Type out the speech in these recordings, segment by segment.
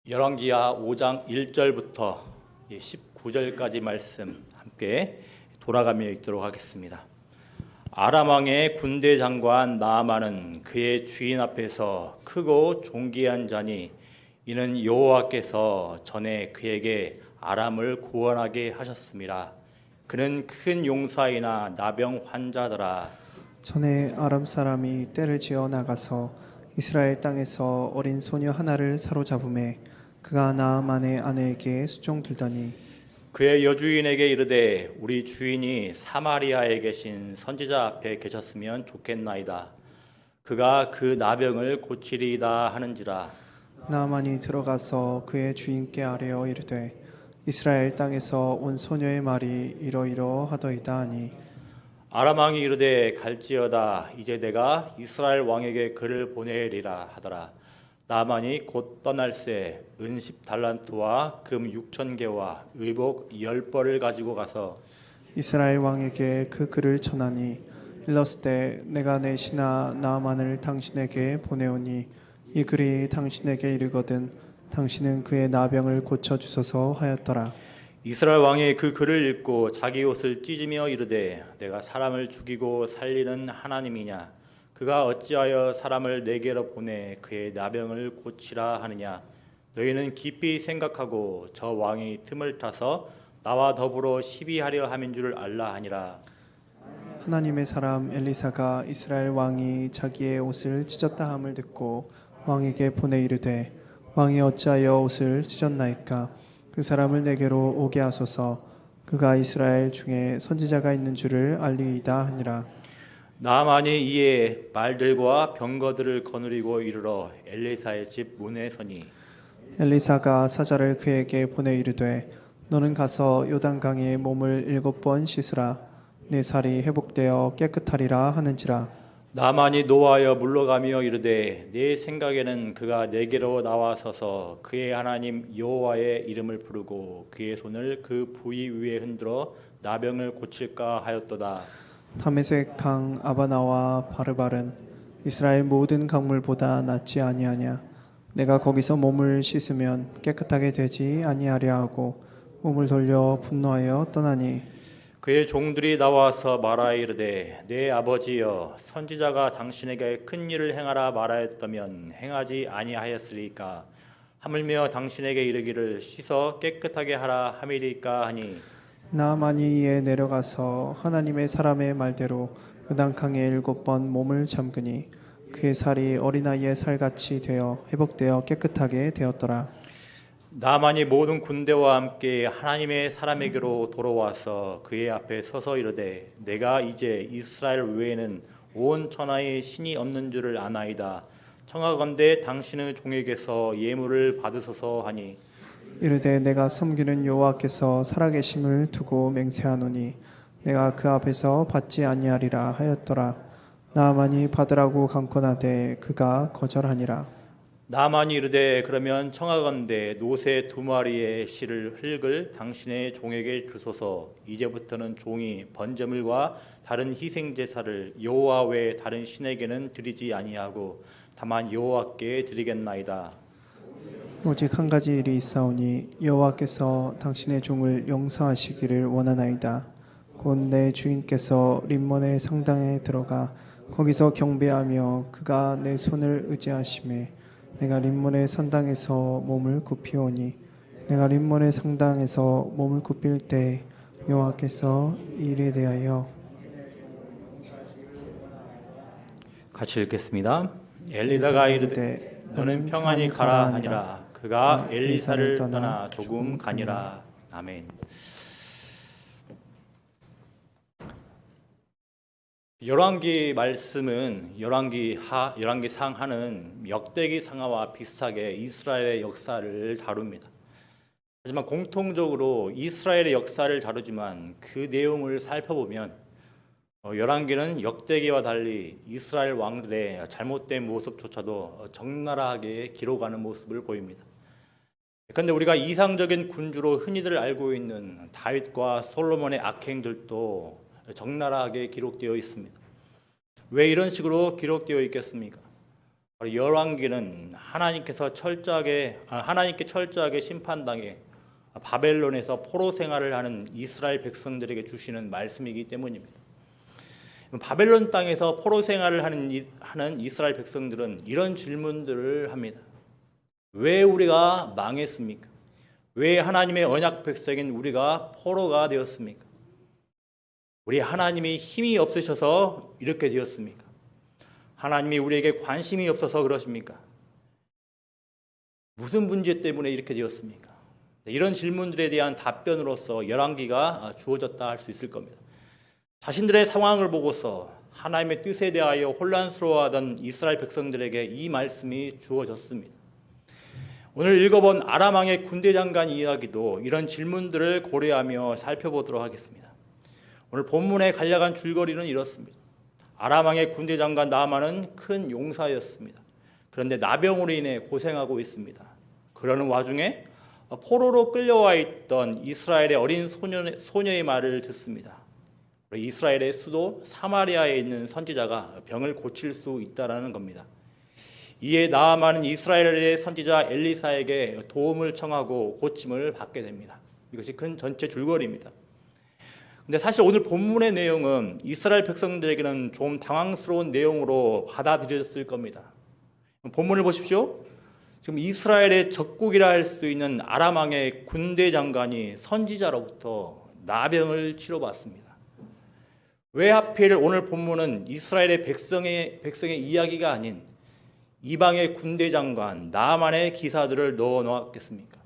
열왕기하 5장 1절부터 19절까지 말씀 함께 돌아가며 읽도록 하겠습니다. 아람 왕의 군대 장관 나아만은 그의 주인 앞에서 크고 존귀한 자니 이는 여호와께서 전에 그에게 아람을 구원하게 하셨습니다. 그는 큰 용사이나 나병 환자더라. 전에 아람 사람이 떼를 지어 나가서 이스라엘 땅에서 어린 소녀 하나를 사로잡음에 그가 나아만의 아내에게 수종 들더니 그의 여주인에게 이르되 우리 주인이 사마리아에 계신 선지자 앞에 계셨으면 좋겠나이다. 그가 그 나병을 고치리이다 하는지라. 나아만이 들어가서 그의 주인께 아뢰어 이르되 이스라엘 땅에서 온 소녀의 말이 이러이러하더이다 하니 아람 왕이 이르되 갈지어다. 이제 내가 이스라엘 왕에게 그를 보내리라 하더라. 나만이 곧 떠날새 은 10달란트와 금 6,000개와 의복 10벌을 가지고 가서 이스라엘 왕에게 그 글을 전하니 일렀을 때 내가 내 신하 나아만을 당신에게 보내오니 이 글이 당신에게 이르거든 당신은 그의 나병을 고쳐 주소서 하였더라. 이스라엘 왕이 그 글을 읽고 자기 옷을 찢으며 이르되 내가 사람을 죽이고 살리는 하나님이냐? 그가 어찌하여 사람을 내게로 보내 그의 나병을 고치라 하느냐? 너희는 깊이 생각하고 저 왕이 틈을 타서 나와 더불어 시비하려 함인 줄 알라 하니라. 하나님의 사람 엘리사가 이스라엘 왕이 자기의 옷을 찢었다 함을 듣고 왕에게 보내 이르되 왕이 어찌하여 옷을 찢었나이까? 그 사람을 내게로 오게 하소서. 그가 이스라엘 중에 선지자가 있는 줄을 알리이다 하니라. 나만이 이에 말들과 병거들을 거느리고 이르러 엘리사의 집 문에 서니 엘리사가 사자를 그에게 보내 이르되 너는 가서 요단강에 몸을 7번 씻으라. 내 살이 회복되어 깨끗하리라 하는지라. 나만이 노하여 물러가며 이르되 내 생각에는 그가 내게로 나와서서 그의 하나님 여호와의 이름을 부르고 그의 손을 그 부위 위에 흔들어 나병을 고칠까 하였도다. 다메섹 강 아바나와 바르발은 이스라엘 모든 강물보다 낫지 아니하냐? 내가 거기서 몸을 씻으면 깨끗하게 되지 아니하랴 하고 몸을 돌려 분노하여 떠나니 그의 종들이 나와서 말하여 이르되 내 아버지여 선지자가 당신에게 큰 일을 행하라 말하였다면 행하지 아니하였으리까? 하물며 당신에게 이르기를 씻어 깨끗하게 하라 함이리까 하니 나아만이 이에 내려가서 하나님의 사람의 말대로 요단강에 7번 몸을 잠그니 그의 살이 어린아이의 살같이 되어 회복되어 깨끗하게 되었더라. 나만이 모든 군대와 함께 하나님의 사람에게로 돌아와서 그의 앞에 서서 이르되 내가 이제 이스라엘 외에는 온 천하에 신이 없는 줄을 아나이다. 청하건대 당신의 종에게서 예물을 받으소서 하니 이르되 내가 섬기는 여호와께서 살아계심을 두고 맹세하노니 내가 그 앞에서 받지 아니하리라 하였더라. 나아만이 받으라고 강권하되 그가 거절하니라. 나만이 이르되 그러면 청하건대 노새 2마리의 실을 흙을 당신의 종에게 주소서. 이제부터는 종이 번제물과 다른 희생 제사를 여호와 외에 다른 신에게는 드리지 아니하고 다만 여호와께 드리겠나이다. 오직 한 가지 일이 있사오니 여호와께서 당신의 종을 용서하시기를 원하나이다. 곧 내 주인께서 림몬의 상당에 들어가 거기서 경배하며 그가 내 손을 의지하심에 내가 림몬의 산당에서 몸을 굽히오니 내가 림몬의 상당에서 몸을 굽힐 때 여호와께서 이 일에 대하여 같이 읽겠습니다. 엘리사가 이르되 너는 평안히 가라 하니라. 그가 엘리사를 떠나 조금 가니라. 아멘. 열왕기 말씀은 열왕기 상하는 역대기 상하와 비슷하게 이스라엘의 역사를 다룹니다. 하지만 공통적으로 이스라엘의 역사를 다루지만 그 내용을 살펴보면 열왕기는 역대기와 달리 이스라엘 왕들의 잘못된 모습조차도 적나라하게 기록하는 모습을 보입니다. 그런데 우리가 이상적인 군주로 흔히들 알고 있는 다윗과 솔로몬의 악행들도 적나라하게 기록되어 있습니다. 왜 이런 식으로 기록되어 있겠습니까? 바로 열왕기는 하나님께 철저하게 심판당해 바벨론에서 포로 생활을 하는 이스라엘 백성들에게 주시는 말씀이기 때문입니다. 바벨론 땅에서 포로 생활을 하는 이스라엘 백성들은 이런 질문들을 합니다. 왜 우리가 망했습니까? 왜 하나님의 언약 백성인 우리가 포로가 되었습니까? 우리 하나님이 힘이 없으셔서 이렇게 되었습니까? 하나님이 우리에게 관심이 없어서 그러십니까? 무슨 문제 때문에 이렇게 되었습니까? 이런 질문들에 대한 답변으로서 열왕기가 주어졌다 할 수 있을 겁니다. 자신들의 상황을 보고서 하나님의 뜻에 대하여 혼란스러워하던 이스라엘 백성들에게 이 말씀이 주어졌습니다. 오늘 읽어본 아람 왕의 군대 장관 이야기도 이런 질문들을 고려하며 살펴보도록 하겠습니다. 오늘 본문에 간략한 줄거리는 이렇습니다. 아람 왕의 군대 장관 나아만은 큰 용사였습니다. 그런데 나병으로 인해 고생하고 있습니다. 그러는 와중에 포로로 끌려와 있던 이스라엘의 어린 소녀의 말을 듣습니다. 이스라엘의 수도 사마리아에 있는 선지자가 병을 고칠 수 있다라는 겁니다. 이에 나아만은 이스라엘의 선지자 엘리사에게 도움을 청하고 고침을 받게 됩니다. 이것이 큰 전체 줄거리입니다. 근데 사실 오늘 본문의 내용은 이스라엘 백성들에게는 좀 당황스러운 내용으로 받아들여졌을 겁니다. 본문을 보십시오. 지금 이스라엘의 적국이라 할 수 있는 아람 왕의 군대 장관이 선지자로부터 나병을 치료받습니다. 왜 하필 오늘 본문은 이스라엘의 백성의 이야기가 아닌 이방의 군대 장관 나아만의 기사들을 넣어 놓았겠습니까?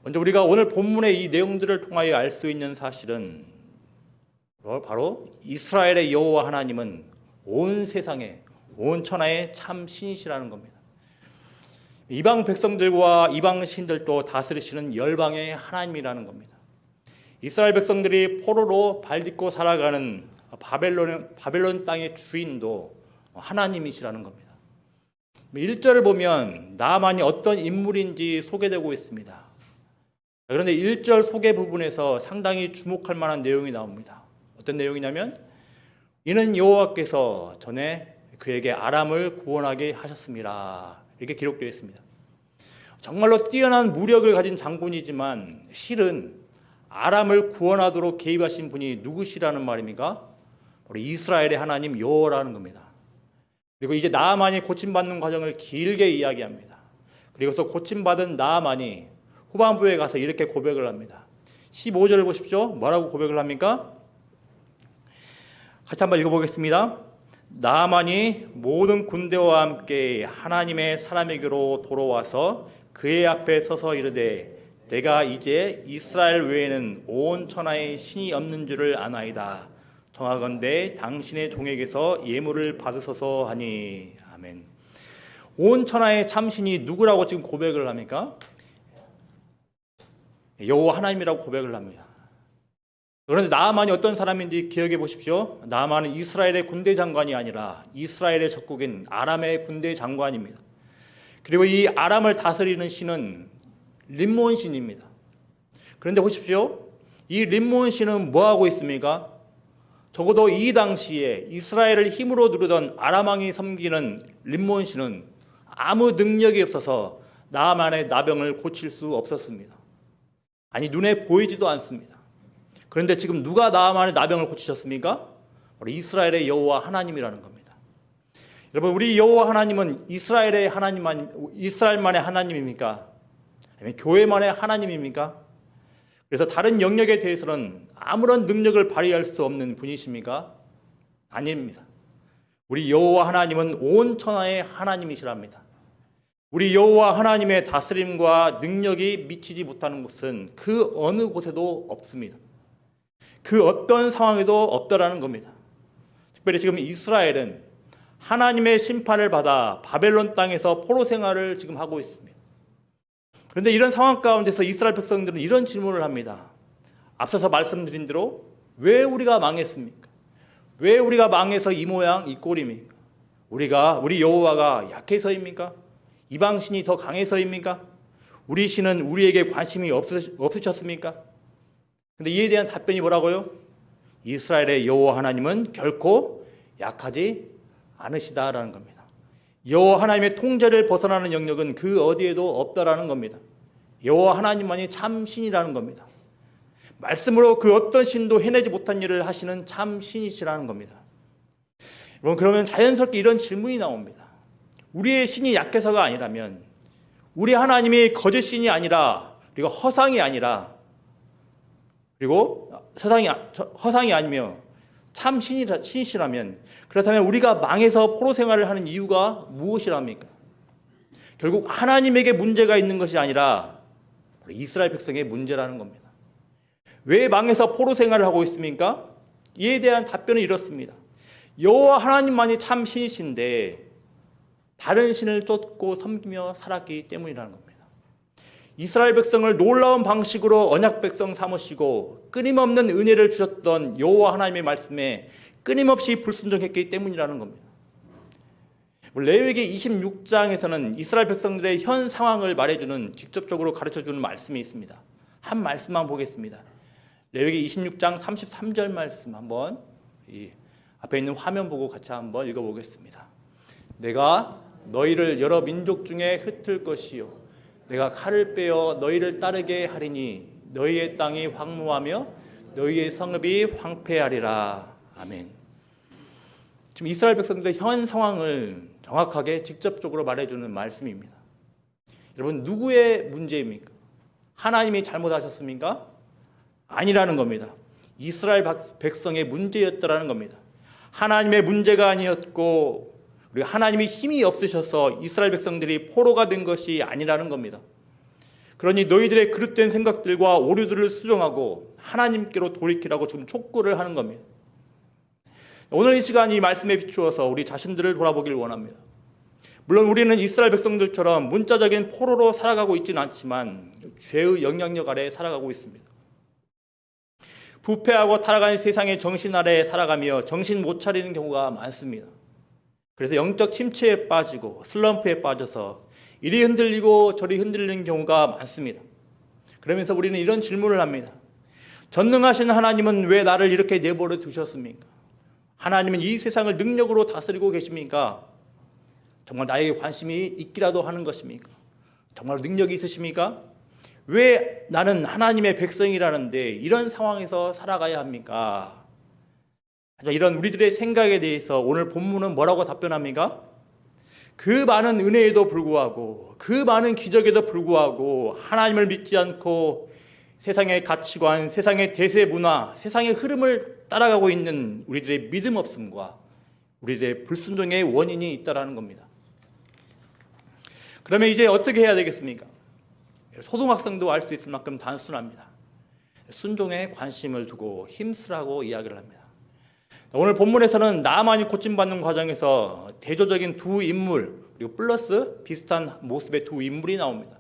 먼저 우리가 오늘 본문의 이 내용들을 통하여 알 수 있는 사실은 바로 이스라엘의 여호와 하나님은 온 세상에 온 천하에 참 신이시라는 겁니다. 이방 백성들과 이방 신들도 다스리시는 열방의 하나님이라는 겁니다. 이스라엘 백성들이 포로로 발딛고 살아가는 바벨론 땅의 주인도 하나님이시라는 겁니다. 1절을 보면 나아만이 어떤 인물인지 소개되고 있습니다. 그런데 1절 소개 부분에서 상당히 주목할 만한 내용이 나옵니다. 어떤 내용이냐면 이는 여호와께서 전에 그에게 아람을 구원하게 하셨습니다. 이렇게 기록되어 있습니다. 정말로 뛰어난 무력을 가진 장군이지만 실은 아람을 구원하도록 개입하신 분이 누구시라는 말입니까? 우리 이스라엘의 하나님 여호와라는 겁니다. 그리고 이제 나아만이 고침받는 과정을 길게 이야기합니다. 그리고서 고침받은 나아만이 후반부에 가서 이렇게 고백을 합니다. 15절을 보십시오. 뭐라고 고백을 합니까? 같이 한번 읽어보겠습니다. 나아만이 모든 군대와 함께 하나님의 사람에게로 돌아와서 그의 앞에 서서 이르되 내가 이제 이스라엘 외에는 온 천하에 신이 없는 줄을 아나이다. 청하건대 당신의 종에게서 예물을 받으소서 하니. 아멘. 온 천하의 참신이 누구라고 지금 고백을 합니까? 여호와 하나님이라고 고백을 합니다. 그런데 나아만이 어떤 사람인지 기억해 보십시오. 나아만은 이스라엘의 군대 장관이 아니라 이스라엘의 적국인 아람의 군대 장관입니다. 그리고 이 아람을 다스리는 신은 림몬 신입니다. 그런데 보십시오. 이 림몬 신은 뭐하고 있습니까? 적어도 이 당시에 이스라엘을 힘으로 누르던 아람 왕이 섬기는 림몬 신은 아무 능력이 없어서 나아만의 나병을 고칠 수 없었습니다. 아니 눈에 보이지도 않습니다. 그런데 지금 누가 나아만의 나병을 고치셨습니까? 우리 이스라엘의 여호와 하나님이라는 겁니다. 여러분 우리 여호와 하나님은 이스라엘만의 하나님입니까? 아니면 교회만의 하나님입니까? 그래서 다른 영역에 대해서는 아무런 능력을 발휘할 수 없는 분이십니까? 아닙니다. 우리 여호와 하나님은 온 천하의 하나님이시랍니다. 우리 여호와 하나님의 다스림과 능력이 미치지 못하는 곳은 그 어느 곳에도 없습니다. 그 어떤 상황에도 없다라는 겁니다. 특별히 지금 이스라엘은 하나님의 심판을 받아 바벨론 땅에서 포로 생활을 지금 하고 있습니다. 그런데 이런 상황 가운데서 이스라엘 백성들은 이런 질문을 합니다. 앞서서 말씀드린 대로 왜 우리가 망했습니까? 왜 우리가 망해서 이 모양 이 꼴입니까? 우리 여호와가 약해서입니까? 이방 신이 더 강해서입니까? 우리 신은 우리에게 관심이 없으셨습니까? 근데 이에 대한 답변이 뭐라고요? 이스라엘의 여호와 하나님은 결코 약하지 않으시다라는 겁니다. 여호와 하나님의 통제를 벗어나는 영역은 그 어디에도 없다라는 겁니다. 여호와 하나님만이 참 신이라는 겁니다. 말씀으로 그 어떤 신도 해내지 못한 일을 하시는 참 신이시라는 겁니다. 여러분, 그러면 자연스럽게 이런 질문이 나옵니다. 우리의 신이 약해서가 아니라면, 우리 하나님이 거짓 신이 아니라, 그리고 허상이 아니라, 그리고 허상이 아니며 참 신이시라면, 그렇다면 우리가 망해서 포로 생활을 하는 이유가 무엇이랍니까? 결국 하나님에게 문제가 있는 것이 아니라 이스라엘 백성의 문제라는 겁니다. 왜 망해서 포로 생활을 하고 있습니까? 이에 대한 답변은 이렇습니다. 여호와 하나님만이 참 신이신데 다른 신을 쫓고 섬기며 살았기 때문이라는 겁니다. 이스라엘 백성을 놀라운 방식으로 언약 백성 삼으시고 끊임없는 은혜를 주셨던 여호와 하나님의 말씀에 끊임없이 불순종했기 때문이라는 겁니다. 레위기 26장에서는 이스라엘 백성들의 현 상황을 말해주는, 직접적으로 가르쳐주는 말씀이 있습니다. 한 말씀만 보겠습니다. 레위기 26장 33절 말씀 한번 이 앞에 있는 화면 보고 같이 한번 읽어보겠습니다. 내가 너희를 여러 민족 중에 흩을 것이요 내가 칼을 빼어 너희를 따르게 하리니 너희의 땅이 황무하며 너희의 성읍이 황폐하리라. 아멘. 지금 이스라엘 백성들의 현 상황을 정확하게 직접적으로 말해주는 말씀입니다. 여러분, 누구의 문제입니까? 하나님이 잘못하셨습니까? 아니라는 겁니다. 이스라엘 백성의 문제였다라는 겁니다. 하나님의 문제가 아니었고, 그리고 하나님이 힘이 없으셔서 이스라엘 백성들이 포로가 된 것이 아니라는 겁니다. 그러니 너희들의 그릇된 생각들과 오류들을 수정하고 하나님께로 돌이키라고 지금 촉구를 하는 겁니다. 오늘 이 시간 이 말씀에 비추어서 우리 자신들을 돌아보길 원합니다. 물론 우리는 이스라엘 백성들처럼 문자적인 포로로 살아가고 있지는 않지만 죄의 영향력 아래에 살아가고 있습니다. 부패하고 타락한 세상의 정신 아래에 살아가며 정신 못 차리는 경우가 많습니다. 그래서 영적 침체에 빠지고 슬럼프에 빠져서 이리 흔들리고 저리 흔들리는 경우가 많습니다. 그러면서 우리는 이런 질문을 합니다. 전능하신 하나님은 왜 나를 이렇게 내버려 두셨습니까? 하나님은 이 세상을 능력으로 다스리고 계십니까? 정말 나에게 관심이 있기라도 하는 것입니까? 정말 능력이 있으십니까? 왜 나는 하나님의 백성이라는데 이런 상황에서 살아가야 합니까? 이런 우리들의 생각에 대해서 오늘 본문은 뭐라고 답변합니까? 그 많은 은혜에도 불구하고, 그 많은 기적에도 불구하고 하나님을 믿지 않고 세상의 가치관, 세상의 대세 문화, 세상의 흐름을 따라가고 있는 우리들의 믿음 없음과 우리들의 불순종의 원인이 있다라는 겁니다. 그러면 이제 어떻게 해야 되겠습니까? 초등학생도 알 수 있을 만큼 단순합니다. 순종에 관심을 두고 힘쓰라고 이야기를 합니다. 오늘 본문에서는 나만이 고침받는 과정에서 대조적인 두 인물, 그리고 플러스 비슷한 모습의 두 인물이 나옵니다.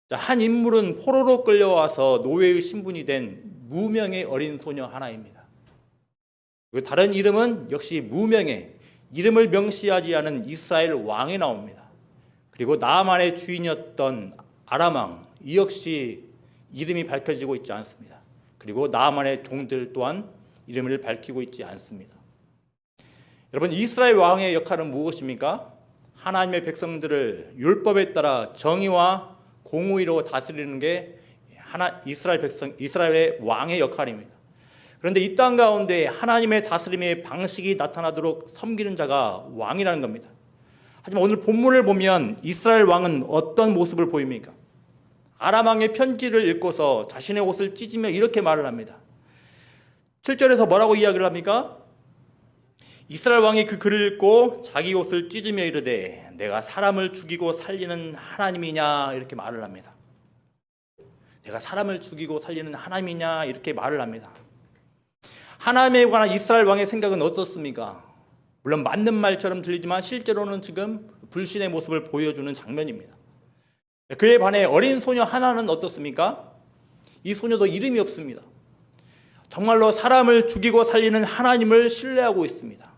한 인물은 포로로 끌려와서 노예의 신분이 된 무명의 어린 소녀 하나입니다. 그리고 다른 이름은 역시 무명의, 이름을 명시하지 않은 이스라엘 왕이 나옵니다. 그리고 나만의 주인이었던 아람 왕, 이 역시 이름이 밝혀지고 있지 않습니다. 그리고 나만의 종들 또한 이름을 밝히고 있지 않습니다. 여러분, 이스라엘 왕의 역할은 무엇입니까? 하나님의 백성들을 율법에 따라 정의와 공의로 다스리는 게 이스라엘의 왕의 역할입니다. 그런데 이 땅 가운데 하나님의 다스림의 방식이 나타나도록 섬기는 자가 왕이라는 겁니다. 하지만 오늘 본문을 보면 이스라엘 왕은 어떤 모습을 보입니까? 아람 왕의 편지를 읽고서 자신의 옷을 찢으며 이렇게 말을 합니다. 7절에서 뭐라고 이야기를 합니까? 이스라엘 왕이 그 글을 읽고 자기 옷을 찢으며 이르되 내가 사람을 죽이고 살리는 하나님이냐 이렇게 말을 합니다. 내가 사람을 죽이고 살리는 하나님이냐 이렇게 말을 합니다. 하나님에 관한 이스라엘 왕의 생각은 어떻습니까? 물론 맞는 말처럼 들리지만 실제로는 지금 불신의 모습을 보여주는 장면입니다. 그에 반해 어린 소녀 하나는 어떻습니까? 이 소녀도 이름이 없습니다. 정말로 사람을 죽이고 살리는 하나님을 신뢰하고 있습니다.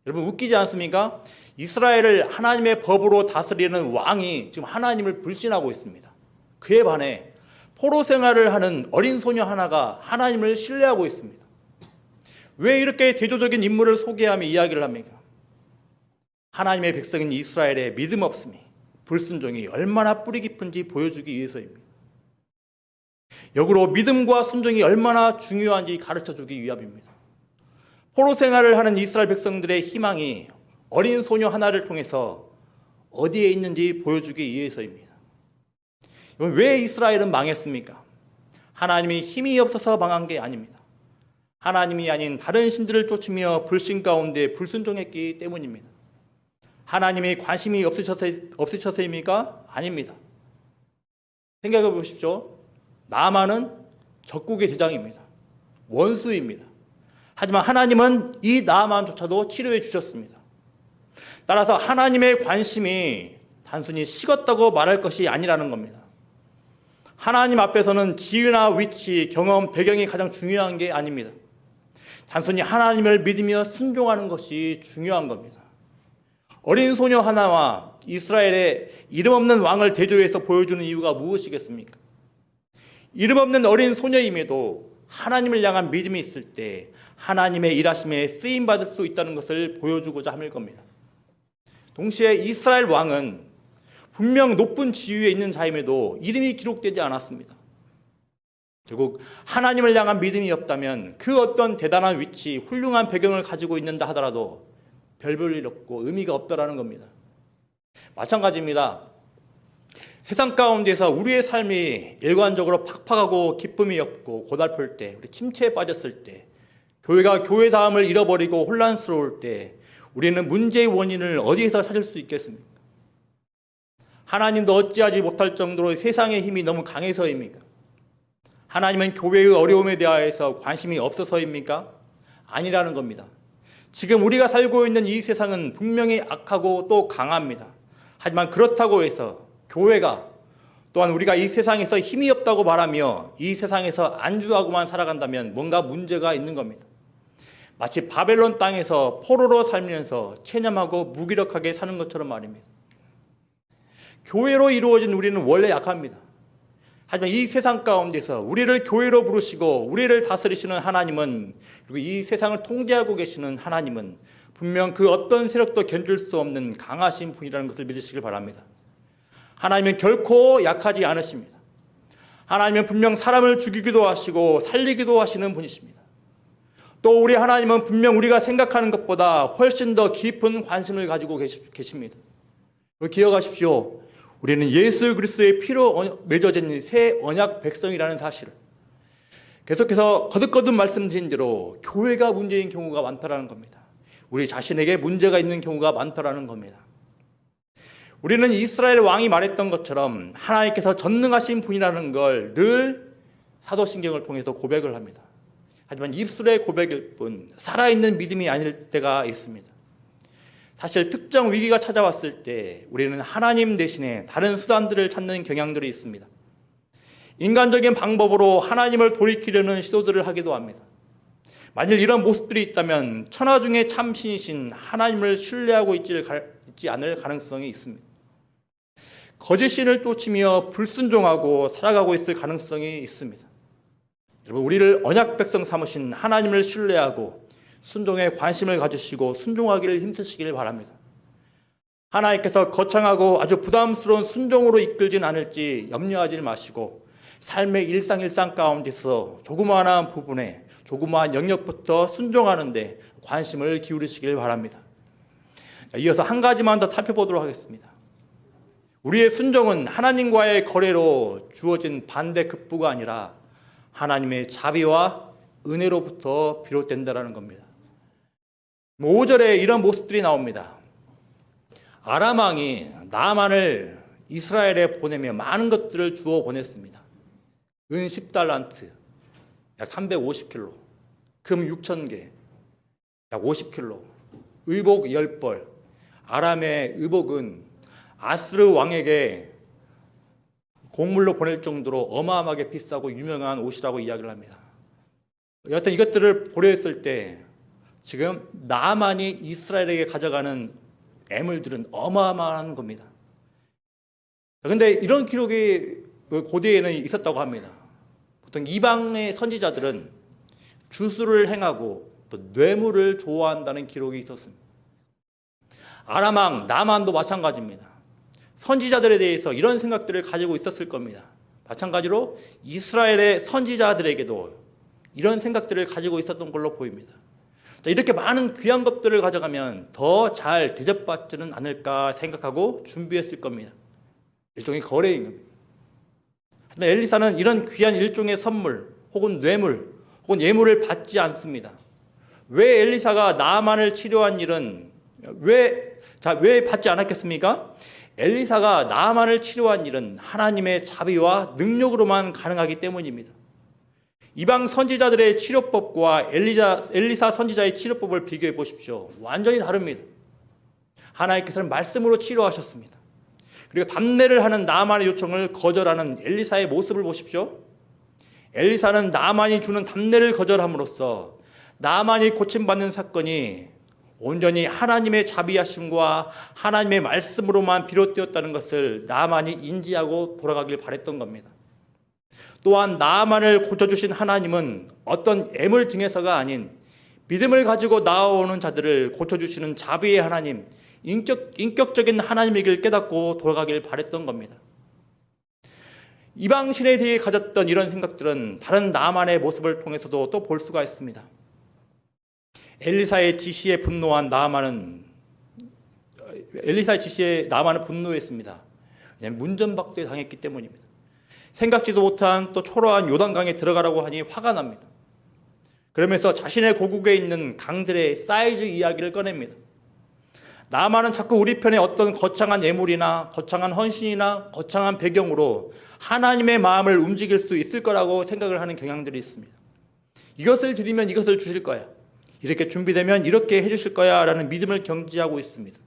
여러분, 웃기지 않습니까? 이스라엘을 하나님의 법으로 다스리는 왕이 지금 하나님을 불신하고 있습니다. 그에 반해 포로 생활을 하는 어린 소녀 하나가 하나님을 신뢰하고 있습니다. 왜 이렇게 대조적인 인물을 소개하며 이야기를 합니까? 하나님의 백성인 이스라엘의 믿음 없음이, 불순종이 얼마나 뿌리 깊은지 보여주기 위해서입니다. 역으로 믿음과 순종이 얼마나 중요한지 가르쳐주기 위함입니다. 포로 생활을 하는 이스라엘 백성들의 희망이 어린 소녀 하나를 통해서 어디에 있는지 보여주기 위해서입니다. 왜 이스라엘은 망했습니까? 하나님이 힘이 없어서 망한 게 아닙니다. 하나님이 아닌 다른 신들을 쫓으며 불신 가운데 불순종했기 때문입니다. 하나님이 관심이 없으셔서입니까? 아닙니다. 생각해 보십시오. 나만은 적국의 대장입니다. 원수입니다. 하지만 하나님은 이 나만조차도 치료해 주셨습니다. 따라서 하나님의 관심이 단순히 식었다고 말할 것이 아니라는 겁니다. 하나님 앞에서는 지위나 위치, 경험, 배경이 가장 중요한 게 아닙니다. 단순히 하나님을 믿으며 순종하는 것이 중요한 겁니다. 어린 소녀 하나와 이스라엘의 이름 없는 왕을 대조해서 보여주는 이유가 무엇이겠습니까? 이름 없는 어린 소녀임에도 하나님을 향한 믿음이 있을 때 하나님의 일하심에 쓰임받을 수 있다는 것을 보여주고자 함일 겁니다. 동시에 이스라엘 왕은 분명 높은 지위에 있는 자임에도 이름이 기록되지 않았습니다. 결국 하나님을 향한 믿음이 없다면 그 어떤 대단한 위치, 훌륭한 배경을 가지고 있는다 하더라도 별 볼 일 없고 의미가 없다라는 겁니다. 마찬가지입니다. 세상 가운데서 우리의 삶이 일관적으로 팍팍하고 기쁨이 없고 고달플 때, 우리 침체에 빠졌을 때, 교회가 교회다움을 잃어버리고 혼란스러울 때 우리는 문제의 원인을 어디에서 찾을 수 있겠습니까? 하나님도 어찌하지 못할 정도로 세상의 힘이 너무 강해서입니까? 하나님은 교회의 어려움에 대하여서 관심이 없어서입니까? 아니라는 겁니다. 지금 우리가 살고 있는 이 세상은 분명히 악하고 또 강합니다. 하지만 그렇다고 해서 교회가 또한 우리가 이 세상에서 힘이 없다고 말하며 이 세상에서 안주하고만 살아간다면 뭔가 문제가 있는 겁니다. 마치 바벨론 땅에서 포로로 살면서 체념하고 무기력하게 사는 것처럼 말입니다. 교회로 이루어진 우리는 원래 약합니다. 하지만 이 세상 가운데서 우리를 교회로 부르시고 우리를 다스리시는 하나님은, 그리고 이 세상을 통제하고 계시는 하나님은 분명 그 어떤 세력도 견딜 수 없는 강하신 분이라는 것을 믿으시길 바랍니다. 하나님은 결코 약하지 않으십니다. 하나님은 분명 사람을 죽이기도 하시고 살리기도 하시는 분이십니다. 또 우리 하나님은 분명 우리가 생각하는 것보다 훨씬 더 깊은 관심을 가지고 계십니다. 기억하십시오. 우리는 예수 그리스도의 피로 맺어진 새 언약 백성이라는 사실을 계속해서 거듭거듭 말씀드린 대로 교회가 문제인 경우가 많다라는 겁니다. 우리 자신에게 문제가 있는 경우가 많다라는 겁니다. 우리는 이스라엘 왕이 말했던 것처럼 하나님께서 전능하신 분이라는 걸 늘 사도신경을 통해서 고백을 합니다. 하지만 입술의 고백일 뿐 살아있는 믿음이 아닐 때가 있습니다. 사실 특정 위기가 찾아왔을 때 우리는 하나님 대신에 다른 수단들을 찾는 경향들이 있습니다. 인간적인 방법으로 하나님을 돌이키려는 시도들을 하기도 합니다. 만일 이런 모습들이 있다면 천하 중에 참신이신 하나님을 신뢰하고 있지 않을 가능성이 있습니다. 거짓신을 쫓으며 불순종하고 살아가고 있을 가능성이 있습니다. 여러분, 우리를 언약 백성 삼으신 하나님을 신뢰하고 순종에 관심을 가지시고 순종하기를 힘쓰시기를 바랍니다. 하나님께서 거창하고 아주 부담스러운 순종으로 이끌진 않을지 염려하지 마시고 삶의 일상 가운데서 조그마한 부분에 조그마한 영역부터 순종하는 데 관심을 기울이시길 바랍니다. 이어서 한 가지만 더 살펴보도록 하겠습니다. 우리의 순종은 하나님과의 거래로 주어진 반대급부가 아니라 하나님의 자비와 은혜로부터 비롯된다는 겁니다. 5절에 이런 모습들이 나옵니다. 아람 왕이 나만을 이스라엘에 보내며 많은 것들을 주어 보냈습니다. 은 10달란트, 약 350킬로, 금 6,000개, 약 50킬로, 의복 10벌. 아람의 의복은 아스르 왕에게 곡물로 보낼 정도로 어마어마하게 비싸고 유명한 옷이라고 이야기를 합니다. 여하튼 이것들을 보냈을 때 지금 나만이 이스라엘에게 가져가는 애물들은 어마어마한 겁니다. 그런데 이런 기록이 고대에는 있었다고 합니다. 보통 이방의 선지자들은 주술을 행하고 또 뇌물을 좋아한다는 기록이 있었습니다. 아람 왕 나만도 마찬가지입니다. 선지자들에 대해서 이런 생각들을 가지고 있었을 겁니다. 마찬가지로 이스라엘의 선지자들에게도 이런 생각들을 가지고 있었던 걸로 보입니다. 이렇게 많은 귀한 것들을 가져가면 더 잘 대접받지는 않을까 생각하고 준비했을 겁니다. 일종의 거래인 겁니다. 하지만 엘리사는 이런 귀한 일종의 선물 혹은 뇌물 혹은 예물을 받지 않습니다. 왜 엘리사가 나아만을 치료한 일은 왜 받지 않았겠습니까? 엘리사가 나아만을 치료한 일은 하나님의 자비와 능력으로만 가능하기 때문입니다. 이방 선지자들의 치료법과 엘리사 선지자의 치료법을 비교해 보십시오. 완전히 다릅니다. 하나님께서는 말씀으로 치료하셨습니다. 그리고 담례를 하는 나아만의 요청을 거절하는 엘리사의 모습을 보십시오. 엘리사는 나아만이 주는 담례를 거절함으로써 나아만이 고침받는 사건이 온전히 하나님의 자비하심과 하나님의 말씀으로만 비롯되었다는 것을 나아만이 인지하고 돌아가길 바랬던 겁니다. 또한 나아만을 고쳐주신 하나님은 어떤 애물 등에서가 아닌 믿음을 가지고 나아오는 자들을 고쳐주시는 자비의 하나님, 인격적인 하나님이길 깨닫고 돌아가길 바랬던 겁니다. 이방신에 대해 가졌던 이런 생각들은 다른 나아만의 모습을 통해서도 또 볼 수가 있습니다. 엘리사의 지시에 나아만은 분노했습니다. 왜냐하면 문전박대 당했기 때문입니다. 생각지도 못한 또 초라한 요단강에 들어가라고 하니 화가 납니다. 그러면서 자신의 고국에 있는 강들의 사이즈 이야기를 꺼냅니다. 나아만은 자꾸 우리 편에 어떤 거창한 예물이나 거창한 헌신이나 거창한 배경으로 하나님의 마음을 움직일 수 있을 거라고 생각을 하는 경향들이 있습니다. 이것을 드리면 이것을 주실 거야. 이렇게 준비되면 이렇게 해주실 거야 라는 믿음을 경지하고 있습니다.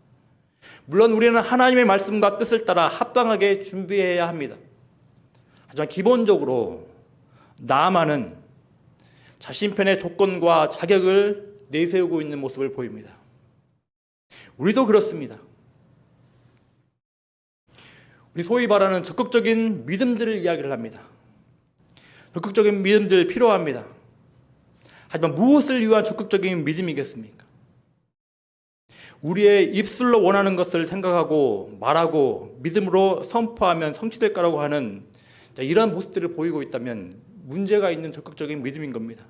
물론 우리는 하나님의 말씀과 뜻을 따라 합당하게 준비해야 합니다. 하지만 기본적으로 나아만은 자신 편의 조건과 자격을 내세우고 있는 모습을 보입니다. 우리도 그렇습니다. 우리 소위 말하는 적극적인 믿음들을 이야기를 합니다. 적극적인 믿음들 필요합니다. 하지만 무엇을 위한 적극적인 믿음이겠습니까? 우리의 입술로 원하는 것을 생각하고 말하고 믿음으로 선포하면 성취될 거라고 하는 이런 모습들을 보이고 있다면 문제가 있는 적극적인 믿음인 겁니다.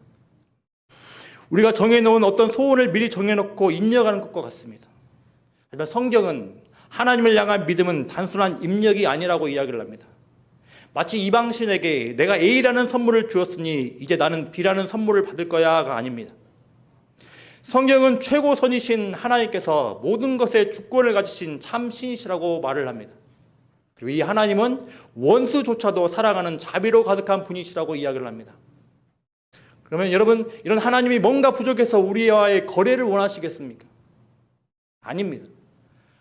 우리가 정해놓은 어떤 소원을 미리 정해놓고 입력하는 것과 같습니다. 하지만 성경은 하나님을 향한 믿음은 단순한 입력이 아니라고 이야기를 합니다. 마치 이방신에게 내가 A라는 선물을 주었으니 이제 나는 B라는 선물을 받을 거야가 아닙니다. 성경은 최고선이신 하나님께서 모든 것의 주권을 가지신 참 신이시라고 말을 합니다. 그리고 이 하나님은 원수조차도 사랑하는 자비로 가득한 분이시라고 이야기를 합니다. 그러면 여러분, 이런 하나님이 뭔가 부족해서 우리와의 거래를 원하시겠습니까? 아닙니다.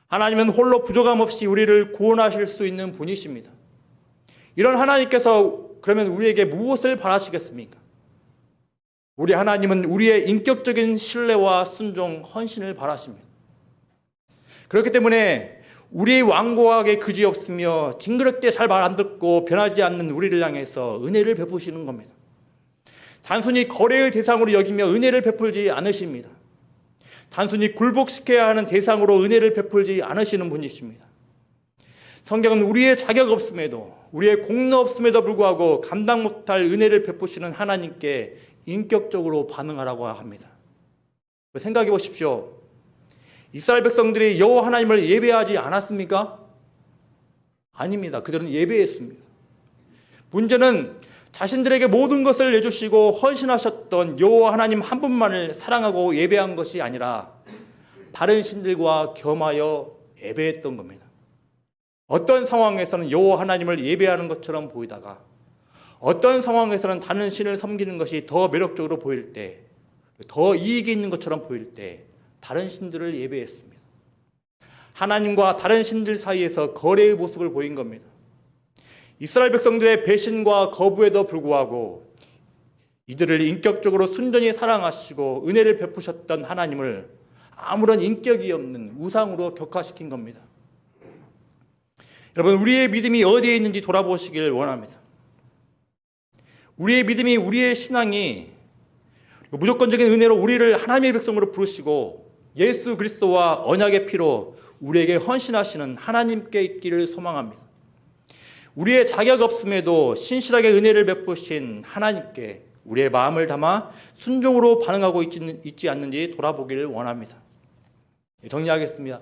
하나님은 홀로 부족함 없이 우리를 구원하실 수 있는 분이십니다. 이런 하나님께서 그러면 우리에게 무엇을 바라시겠습니까? 우리 하나님은 우리의 인격적인 신뢰와 순종, 헌신을 바라십니다. 그렇기 때문에 우리의 완고하게 그지없으며 징그럽게 잘 말 안 듣고 변하지 않는 우리를 향해서 은혜를 베푸시는 겁니다. 단순히 거래의 대상으로 여기며 은혜를 베풀지 않으십니다. 단순히 굴복시켜야 하는 대상으로 은혜를 베풀지 않으시는 분이십니다. 성경은 우리의 자격 없음에도 우리의 공로 없음에도 불구하고 감당 못할 은혜를 베푸시는 하나님께 인격적으로 반응하라고 합니다. 생각해 보십시오. 이스라엘 백성들이 여호와 하나님을 예배하지 않았습니까? 아닙니다. 그들은 예배했습니다. 문제는 자신들에게 모든 것을 내주시고 헌신하셨던 여호와 하나님 한 분만을 사랑하고 예배한 것이 아니라 다른 신들과 겸하여 예배했던 겁니다. 어떤 상황에서는 여호와 하나님을 예배하는 것처럼 보이다가 어떤 상황에서는 다른 신을 섬기는 것이 더 매력적으로 보일 때, 더 이익이 있는 것처럼 보일 때 다른 신들을 예배했습니다. 하나님과 다른 신들 사이에서 거래의 모습을 보인 겁니다. 이스라엘 백성들의 배신과 거부에도 불구하고 이들을 인격적으로 순전히 사랑하시고 은혜를 베푸셨던 하나님을 아무런 인격이 없는 우상으로 격화시킨 겁니다. 여러분, 우리의 믿음이 어디에 있는지 돌아보시길 원합니다. 우리의 믿음이, 우리의 신앙이 무조건적인 은혜로 우리를 하나님의 백성으로 부르시고 예수 그리스도와 언약의 피로 우리에게 헌신하시는 하나님께 있기를 소망합니다. 우리의 자격 없음에도 신실하게 은혜를 베푸신 하나님께 우리의 마음을 담아 순종으로 반응하고 있지 않는지 돌아보기를 원합니다. 정리하겠습니다.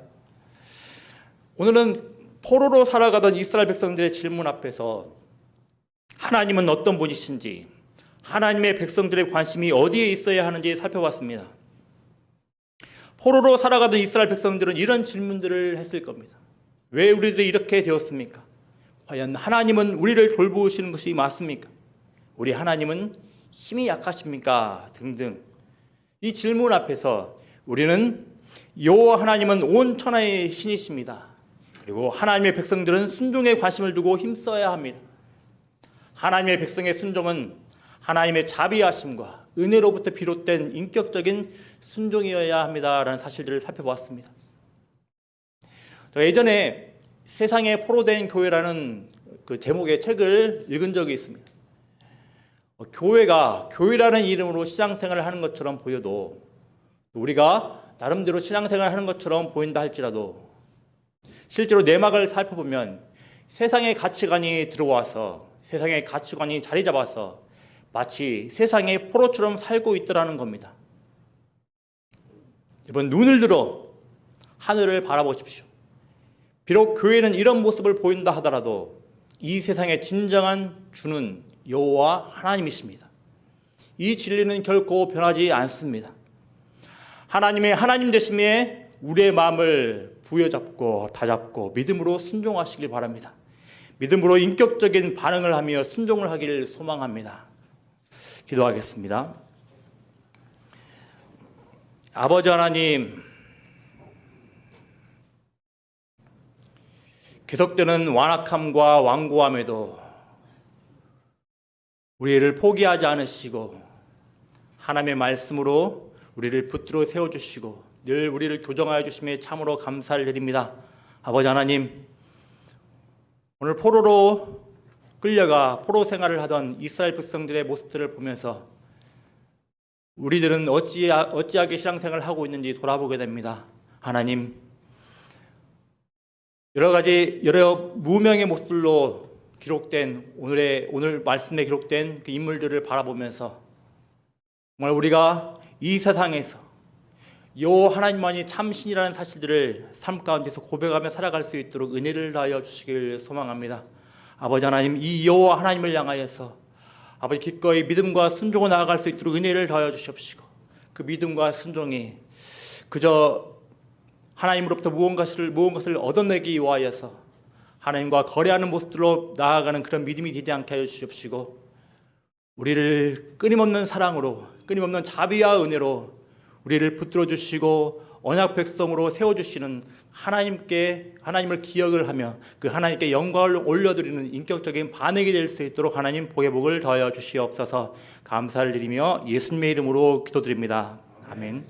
오늘은 포로로 살아가던 이스라엘 백성들의 질문 앞에서 하나님은 어떤 분이신지, 하나님의 백성들의 관심이 어디에 있어야 하는지 살펴봤습니다. 포로로 살아가던 이스라엘 백성들은 이런 질문들을 했을 겁니다. 왜 우리들이 이렇게 되었습니까? 과연 하나님은 우리를 돌보시는 것이 맞습니까? 우리 하나님은 힘이 약하십니까? 등등. 이 질문 앞에서 우리는 여호와 하나님은 온 천하의 신이십니다. 그리고 하나님의 백성들은 순종에 관심을 두고 힘써야 합니다. 하나님의 백성의 순종은 하나님의 자비하심과 은혜로부터 비롯된 인격적인 순종이어야 합니다라는 사실들을 살펴보았습니다. 제가 예전에 세상에 포로된 교회라는 그 제목의 책을 읽은 적이 있습니다. 교회가 교회라는 이름으로 신앙생활을 하는 것처럼 보여도 우리가 나름대로 신앙생활을 하는 것처럼 보인다 할지라도 실제로 내막을 살펴보면 세상의 가치관이 들어와서 세상의 가치관이 자리 잡아서 마치 세상의 포로처럼 살고 있더라는 겁니다. 여러분, 눈을 들어 하늘을 바라보십시오. 비록 교회는 이런 모습을 보인다 하더라도 이 세상의 진정한 주는 여호와 하나님이십니다. 이 진리는 결코 변하지 않습니다. 하나님의 하나님 되심에 우리의 마음을 부여잡고 다잡고 믿음으로 순종하시길 바랍니다. 믿음으로 인격적인 반응을 하며 순종을 하기를 소망합니다. 기도하겠습니다. 아버지 하나님, 계속되는 완악함과 완고함에도 우리를 포기하지 않으시고 하나님의 말씀으로 우리를 붙들어 세워주시고 늘 우리를 교정하여 주심에 참으로 감사를 드립니다. 아버지 하나님, 오늘 포로로 끌려가 포로 생활을 하던 이스라엘 백성들의 모습들을 보면서 우리들은 어찌하게 신앙생활을 하고 있는지 돌아보게 됩니다. 하나님, 여러 무명의 모습들로 기록된 오늘 말씀에 기록된 그 인물들을 바라보면서 정말 우리가 이 세상에서 여호와 하나님만이 참 신이라는 사실들을 삶 가운데서 고백하며 살아갈 수 있도록 은혜를 다하여 주시길 소망합니다. 아버지 하나님, 이 여호와 하나님을 향하여서 아버지 기꺼이 믿음과 순종으로 나아갈 수 있도록 은혜를 다하여 주시옵시고 그 믿음과 순종이 그저 하나님으로부터 무언가를 얻어내기 위하여서 하나님과 거래하는 모습들로 나아가는 그런 믿음이 되지 않게 하여 주시옵시고 우리를 끊임없는 사랑으로 끊임없는 자비와 은혜로 우리를 붙들어 주시고 언약 백성으로 세워주시는 하나님을 기억을 하며 그 하나님께 영광을 올려드리는 인격적인 반응이 될 수 있도록 하나님 복의 복을 더하여 주시옵소서. 감사를 드리며 예수님의 이름으로 기도드립니다. 아멘.